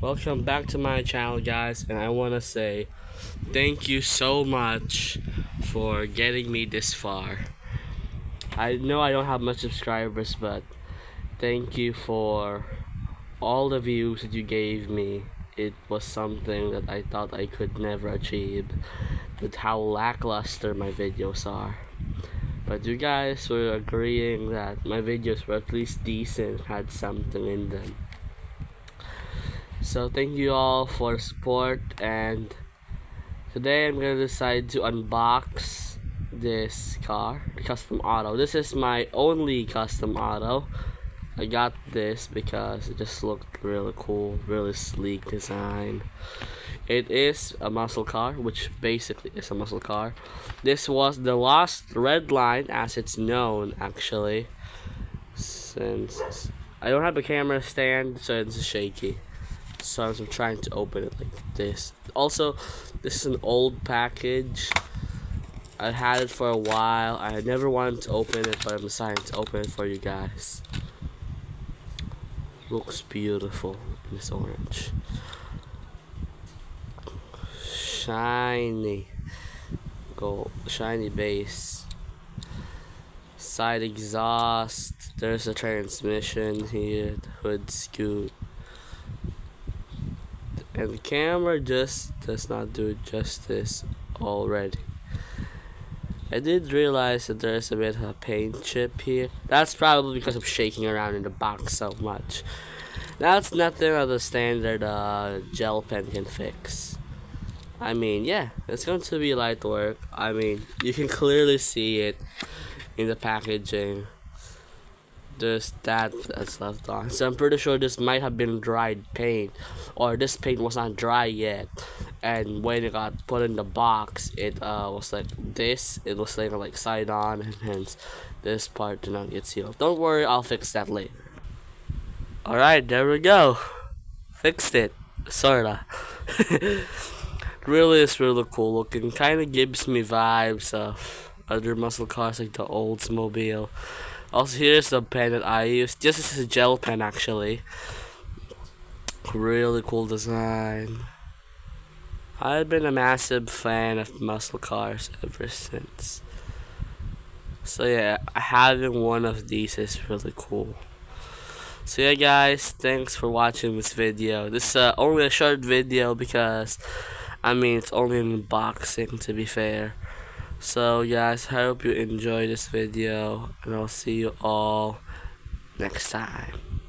Welcome back to my channel, guys, and I want to say thank you so much for getting me this far. I know I don't have much subscribers, but thank you for all the views that you gave me. It was something that I thought I could never achieve with how lackluster my videos are. But you guys were agreeing that my videos were at least decent, had something in them. So thank you all for support, and today I'm gonna decide to unbox this car, the custom Otto. This is my only custom Otto. I got this because it just looked really cool, really sleek design. It is a muscle car, which basically is a muscle car. This was the last red line, as it's known actually, since I don't have a camera stand, so it's shaky. So I'm trying to open it like this. Also, this is an old package. I had it for a while. I never wanted to open it, but I'm deciding to open it for you guys. Looks beautiful in this orange. Shiny gold, shiny base. Side exhaust. There's a transmission here. The hood scoot. And the camera just does not do justice already. I did realize that there's a bit of a paint chip here. That's probably because I'm shaking around in the box so much. That's nothing that the standard gel pen can fix. I mean, yeah, it's going to be light work. I mean, you can clearly see it in the packaging. There's that's left on. So I'm pretty sure this might have been dried paint, or this paint was not dry yet, and when it got put in the box, it was like this. It was like side on, and hence this part did not get sealed. Don't worry, I'll fix that later. Alright, there we go. Fixed it, sorta. Really is really cool looking. Kinda gives me vibes of other muscle cars like the Oldsmobile. Also, here's the pen that I use. This is a gel pen actually. Really cool design. I've been a massive fan of muscle cars ever since. So yeah, having one of these is really cool. So yeah guys, thanks for watching this video. This is only a short video because, I mean, it's only an unboxing to be fair. So guys, I hope you enjoy this video, and I'll see you all next time.